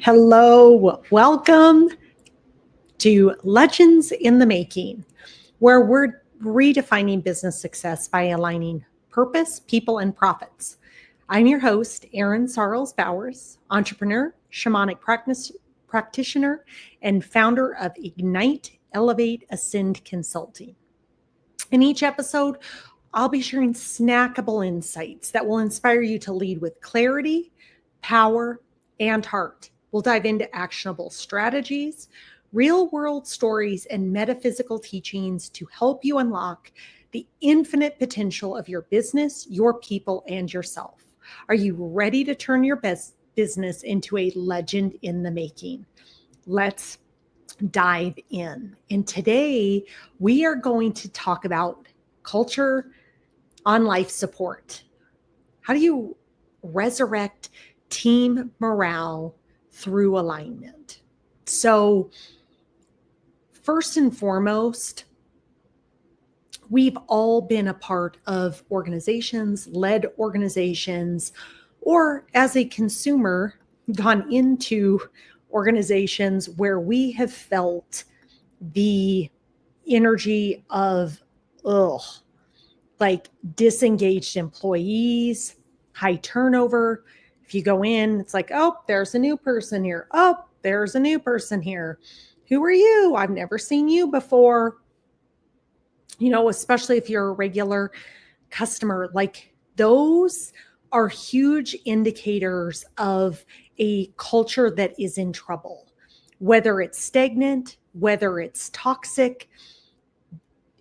Hello, welcome to Legends in the Making, where we're redefining business success by aligning purpose, people, and profits. I'm your host, Erin Sarles Bowers, entrepreneur, shamanic practitioner, and founder of Ignite, Elevate, Ascend Consulting. In each episode, I'll be sharing snackable insights that will inspire you to lead with clarity, power, and heart. We'll dive into actionable strategies, real world stories, and metaphysical teachings to help you unlock the infinite potential of your business, your people, and yourself. Are you ready to turn your business into a legend in the making? Let's dive in. And today we are going to talk about culture on life support. How do you resurrect team morale through alignment? So, first and foremost, we've all been a part of organizations, led organizations, or as a consumer, gone into organizations where we have felt the energy of, like disengaged employees, high turnover. If you go in, it's like, oh, there's a new person here. Oh, there's a new person here. Who are you? I've never seen you before. Especially if you're a regular customer, like those are huge indicators of a culture that is in trouble, whether it's stagnant, whether it's toxic.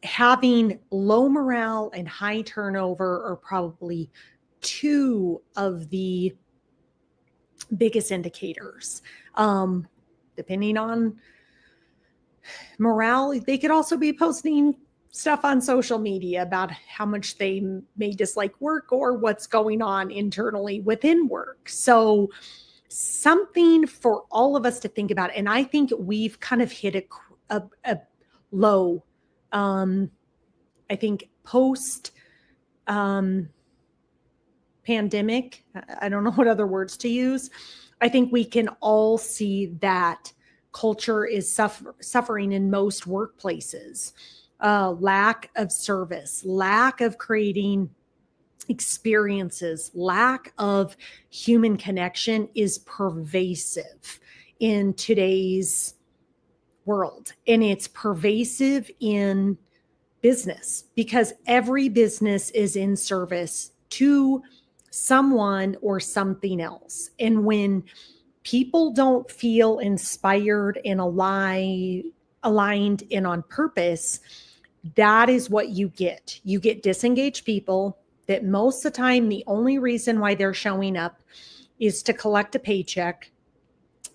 Having low morale and high turnover are probably two of the biggest indicators. Depending on morale, they could also be posting stuff on social media about how much they may dislike work or what's going on internally within work. So something for all of us to think about. And I think we've kind of hit a low. I think post pandemic, I don't know what other words to use. I think we can all see that culture is suffering in most workplaces. Lack of service, lack of creating experiences, lack of human connection is pervasive in today's world. And it's pervasive in business because every business is in service to someone or something else. And when people don't feel inspired and aligned and on purpose, that is what you get. You get disengaged people that most of the time, the only reason why they're showing up is to collect a paycheck.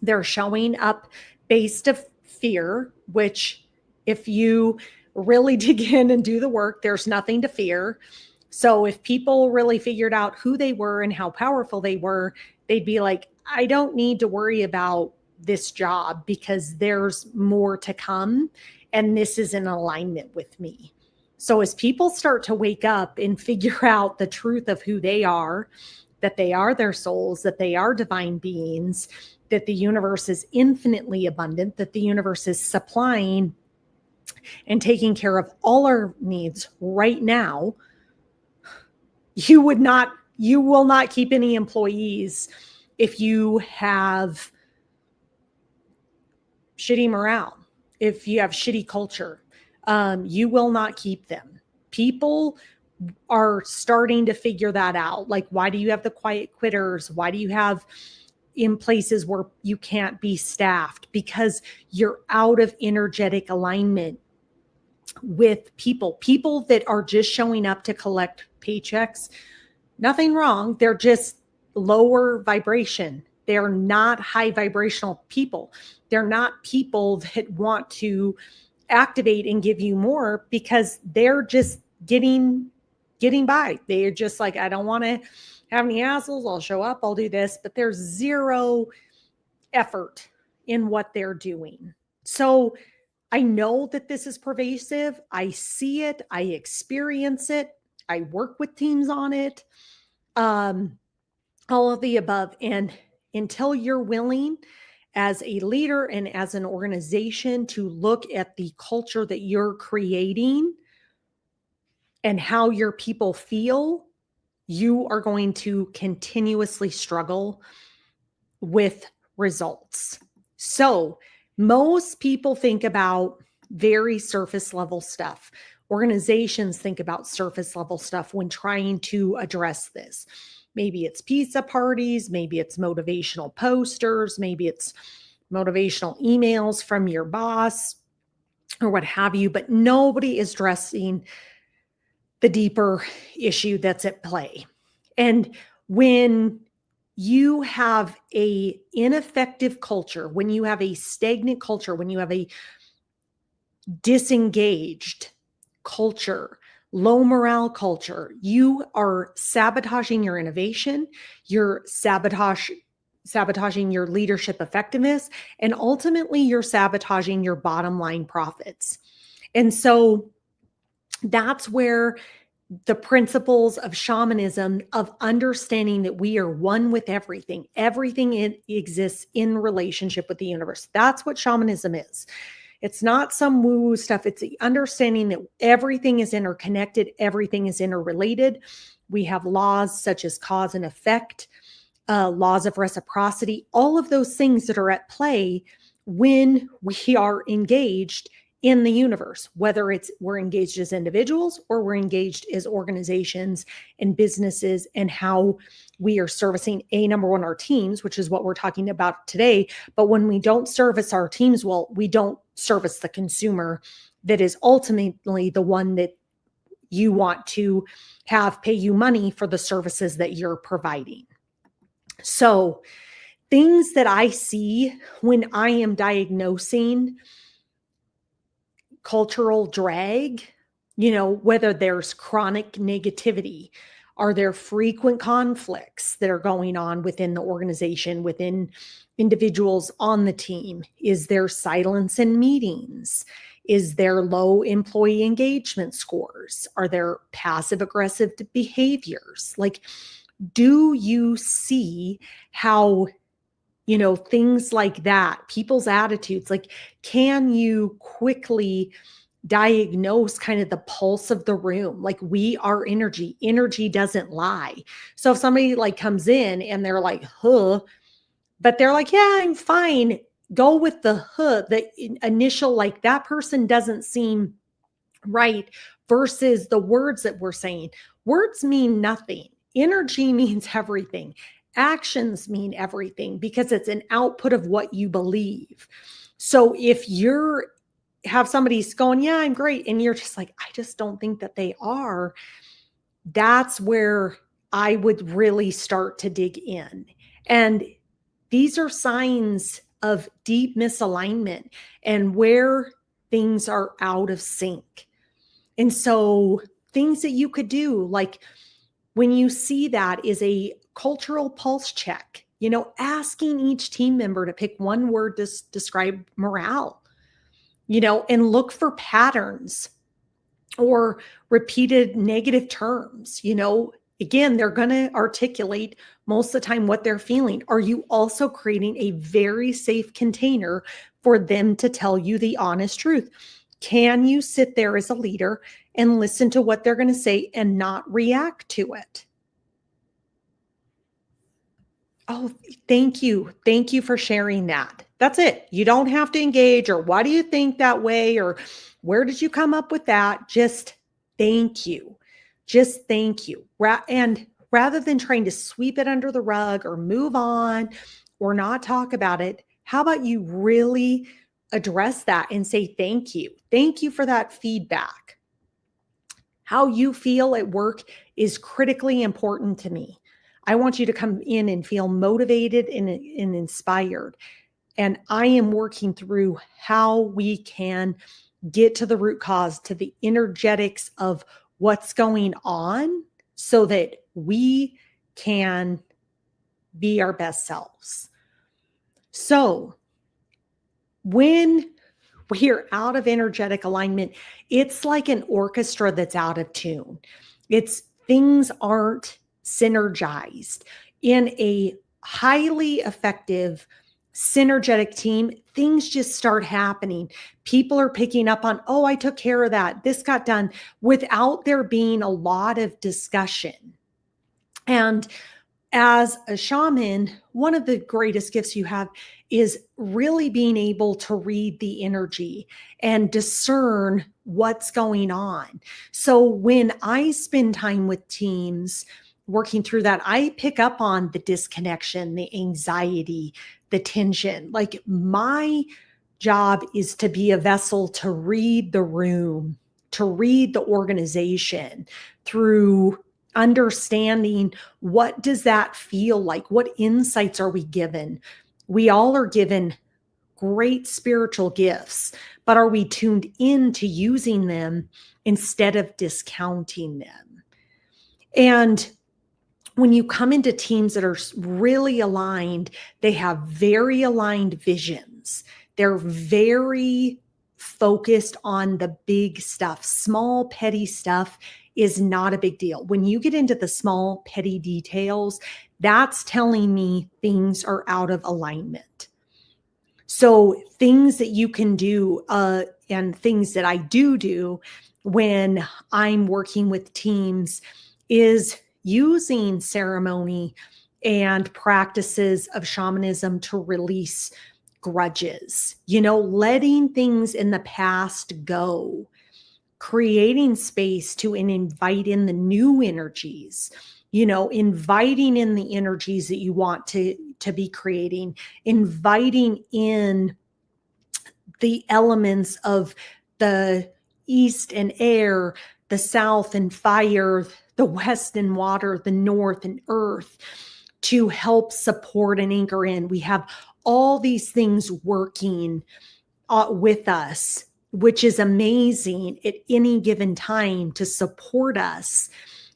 They're showing up based of fear, which if you really dig in and do the work, there's nothing to fear. So if people really figured out who they were and how powerful they were, they'd be like, I don't need to worry about this job because there's more to come. And this is in alignment with me. So as people start to wake up and figure out the truth of who they are, that they are their souls, that they are divine beings, that the universe is infinitely abundant, that the universe is supplying and taking care of all our needs right now, you will not keep any employees if you have shitty morale, if you have shitty culture. You will not keep them. People are starting to figure that out. Like, why do you have the quiet quitters? Why do you have in places where you can't be staffed? Because you're out of energetic alignment with people that are just showing up to collect paychecks. Nothing wrong. They're just lower vibration. They're not high vibrational people. They're not people that want to activate and give you more because they're just getting by. They're just like, I don't want to have any hassles. I'll show up. I'll do this. But there's zero effort in what they're doing. So I know that this is pervasive. I see it. I experience it. I work with teams on it. All of the above. And until you're willing as a leader and as an organization to look at the culture that you're creating and how your people feel, you are going to continuously struggle with results. So most people think about very surface level stuff. Organizations think about surface level stuff when trying to address this. Maybe it's pizza parties, maybe it's motivational posters, maybe it's motivational emails from your boss or what have you, but nobody is addressing the deeper issue that's at play. And when you have a ineffective culture, when you have a stagnant culture, when you have a disengaged culture, low morale culture, you are sabotaging your innovation, you're sabotaging your leadership effectiveness, and ultimately you're sabotaging your bottom line profits. And so that's where the principles of shamanism, of understanding that we are one with everything. Everything exists in relationship with the universe. That's what shamanism is. It's not some woo-woo stuff. It's the understanding that everything is interconnected. Everything is interrelated. We have laws such as cause and effect, laws of reciprocity, all of those things that are at play when we are engaged in the universe, whether it's we're engaged as individuals or we're engaged as organizations and businesses, and how we are servicing number one, our teams, which is what we're talking about today. But when we don't service our teams well, we don't service the consumer that is ultimately the one that you want to have pay you money for the services that you're providing. So things that I see when I am diagnosing cultural drag, whether there's chronic negativity, are there frequent conflicts that are going on within the organization, within individuals on the team? Is there silence in meetings? Is there low employee engagement scores? Are there passive aggressive behaviors? Like, do you see how things like that, people's attitudes, like, can you quickly diagnose kind of the pulse of the room? Like, we are energy doesn't lie. So if somebody like comes in and they're like, but they're like, yeah, I'm fine. Go with the the initial, like, that person doesn't seem right, versus the words that we're saying. Words mean nothing. Energy means everything. Actions mean everything, because it's an output of what you believe. So if have somebody's going, yeah, I'm great, and you're just like, I just don't think that they are, that's where I would really start to dig in. And these are signs of deep misalignment and where things are out of sync. And so things that you could do, like when you see that, is a cultural pulse check, asking each team member to pick one word to describe morale, and look for patterns or repeated negative terms. Again, they're going to articulate most of the time what they're feeling. Are you also creating a very safe container for them to tell you the honest truth? Can you sit there as a leader and listen to what they're going to say and not react to it? Oh, thank you. Thank you for sharing that. That's it. You don't have to engage, or why do you think that way, or where did you come up with that? Just thank you. Just thank you. And rather than trying to sweep it under the rug or move on or not talk about it, how about you really address that and say thank you? Thank you for that feedback. How you feel at work is critically important to me. I want you to come in and feel motivated and inspired. And I am working through how we can get to the root cause, to the energetics of what's going on, so that we can be our best selves. So when we're out of energetic alignment, it's like an orchestra that's out of tune. Things aren't synergized. In a highly effective synergetic team, things just start happening. People are picking up on, oh, I took care of that. This got done without there being a lot of discussion. And as a shaman, one of the greatest gifts you have is really being able to read the energy and discern what's going on. So when I spend time with teams working through that, I pick up on the disconnection, the anxiety, the tension. Like, my job is to be a vessel to read the room, to read the organization through understanding, what does that feel like? What insights are we given? We all are given great spiritual gifts, but are we tuned in to using them instead of discounting them? And when you come into teams that are really aligned, they have very aligned visions. They're very focused on the big stuff. Small, petty stuff is not a big deal. When you get into the small, petty details, that's telling me things are out of alignment. So things that you can do, and things that I do when I'm working with teams, is using ceremony and practices of shamanism to release grudges, letting things in the past go, creating space to invite in the new energies, inviting in the energies that you want to be creating, inviting in the elements of the east and air, the south and fire, the west and water, the north and earth, to help support and anchor in. We have all these things working with us, which is amazing at any given time to support us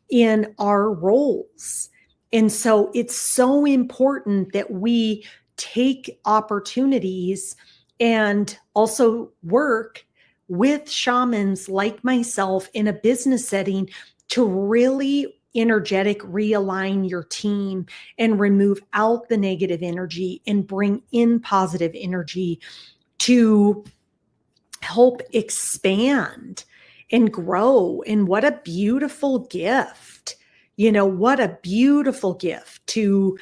in our roles. And so it's so important that we take opportunities and also work with shamans like myself in a business setting to really energetic realign your team and remove out the negative energy and bring in positive energy to help expand and grow. And what a beautiful gift, what a beautiful gift to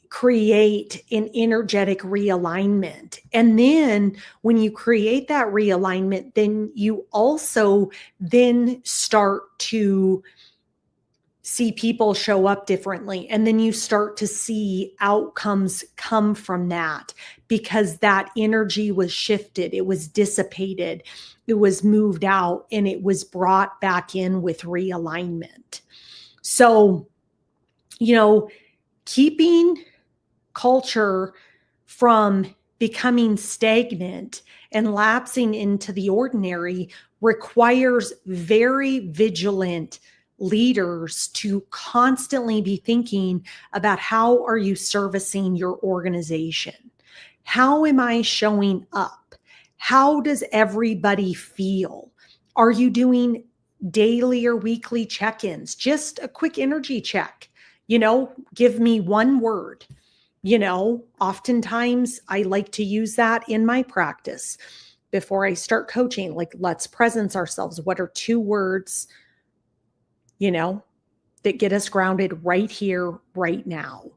create an energetic realignment. And then when you create that realignment, then you also then start to see people show up differently. And then you start to see outcomes come from that, because that energy was shifted, it was dissipated, it was moved out, and it was brought back in with realignment. So, keeping culture from becoming stagnant and lapsing into the ordinary requires very vigilant leaders to constantly be thinking about, how are you servicing your organization? How am I showing up? How does everybody feel? Are you doing daily or weekly check-ins? Just a quick energy check, give me one word. Oftentimes I like to use that in my practice before I start coaching. Like, let's presence ourselves. What are 2 words, that get us grounded right here, right now?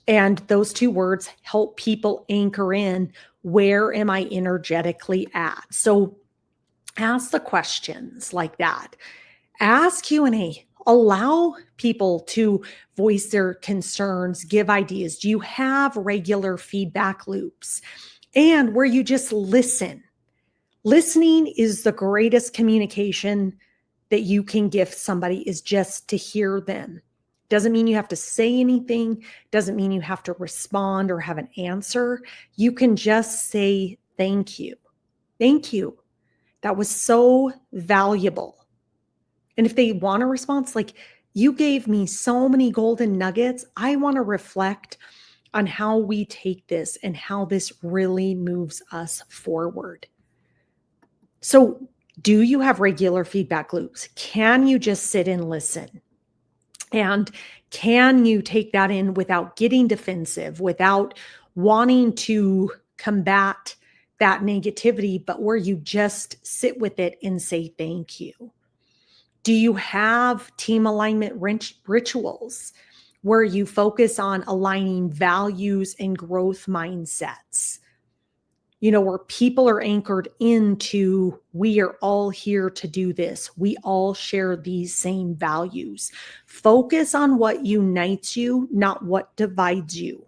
And those 2 words help people anchor in, where am I energetically at? So ask the questions like that. Ask Q&A. Allow people to voice their concerns, give ideas. Do you have regular feedback loops? And where you just listen. Listening is the greatest communication that you can give somebody, is just to hear them. Doesn't mean you have to say anything. Doesn't mean you have to respond or have an answer. You can just say, thank you. Thank you. That was so valuable. And if they want a response, like, you gave me so many golden nuggets, I want to reflect on how we take this and how this really moves us forward. So, do you have regular feedback loops? Can you just sit and listen? And can you take that in without getting defensive, without wanting to combat that negativity, but where you just sit with it and say thank you? Do you have team alignment rituals where you focus on aligning values and growth mindsets? Where people are anchored into, we are all here to do this. We all share these same values. Focus on what unites you, not what divides you.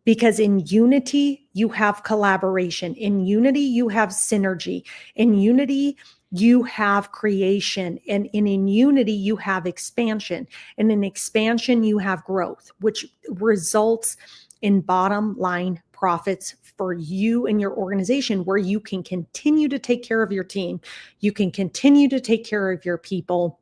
Because in unity, you have collaboration. In unity, you have synergy. In unity, you have creation. And in unity, you have expansion. And in expansion, you have growth, which results in bottom line profits for you and your organization, where you can continue to take care of your team. You can continue to take care of your people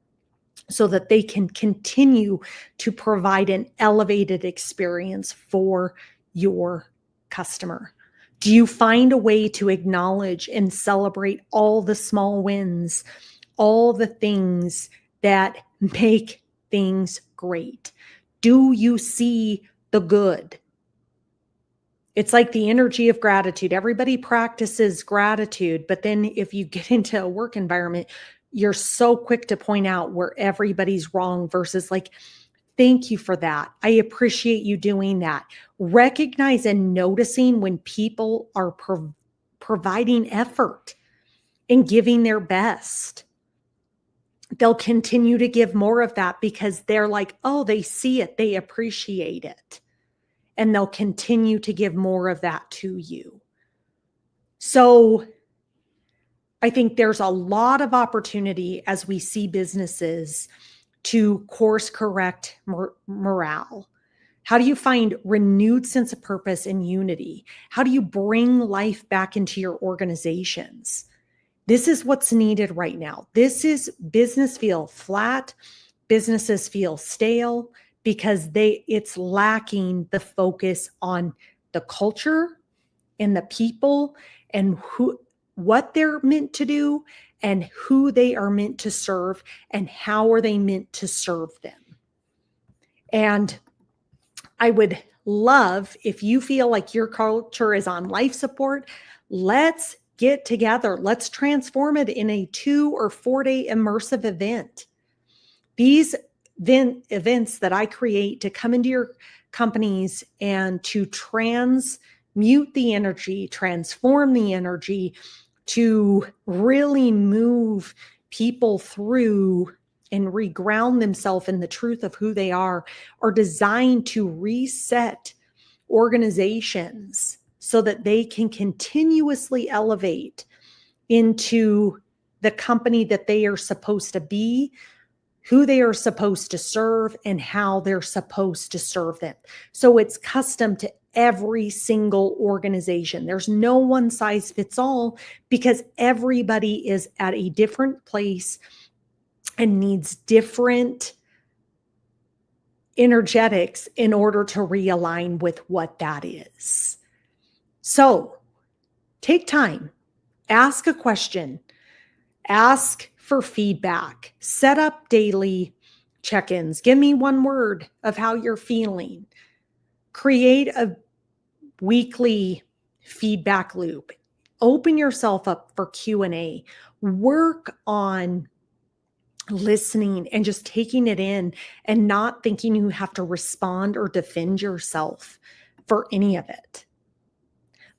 so that they can continue to provide an elevated experience for your customer. Do you find a way to acknowledge and celebrate all the small wins, all the things that make things great? Do you see the good? It's like the energy of gratitude. Everybody practices gratitude, but then if you get into a work environment, you're so quick to point out where everybody's wrong versus like, thank you for that. I appreciate you doing that. Recognize and noticing when people are providing effort and giving their best. They'll continue to give more of that because they're like, oh, they see it, they appreciate it. And they'll continue to give more of that to you. So I think there's a lot of opportunity as we see businesses to course correct morale. How do you find renewed sense of purpose and unity? How do you bring life back into your organizations? This is what's needed right now. Business feel flat, businesses feel stale because it's lacking the focus on the culture and the people and what they're meant to do and who they are meant to serve and how are they meant to serve them. And I would love if you feel like your culture is on life support, let's get together. Let's transform it in a 2 or 4 day immersive event. These events that I create to come into your companies and to transmute the energy, transform the energy, to really move people through and reground themselves in the truth of who they are designed to reset organizations so that they can continuously elevate into the company that they are supposed to be, who they are supposed to serve, and how they're supposed to serve them. So it's custom to every single organization. There's no one size fits all because everybody is at a different place and needs different energetics in order to realign with what that is. So take time, ask a question, ask for feedback, set up daily check-ins, give me one word of how you're feeling, create a weekly feedback loop, open yourself up for Q&A, work on listening and just taking it in and not thinking you have to respond or defend yourself for any of it.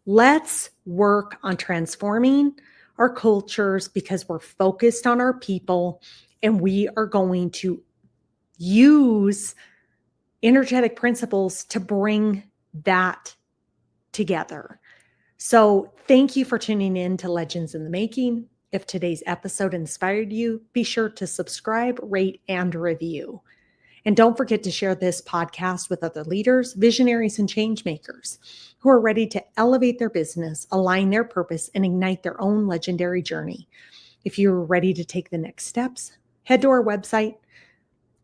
Let's work on transforming our cultures because we're focused on our people and we are going to use energetic principles to bring that together. So thank you for tuning in to Legends in the Making. If today's episode inspired you, be sure to subscribe, rate, and review. And don't forget to share this podcast with other leaders, visionaries, and change makers who are ready to elevate their business, align their purpose, and ignite their own legendary journey. If you're ready to take the next steps, head to our website,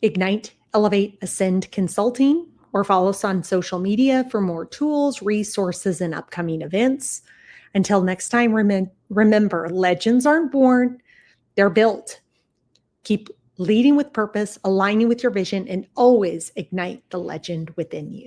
Ignite, Elevate, Ascend Consulting, or follow us on social media for more tools, resources, and upcoming events. Until next time, remember, legends aren't born, they're built. Keep leading with purpose, aligning with your vision, and always ignite the legend within you.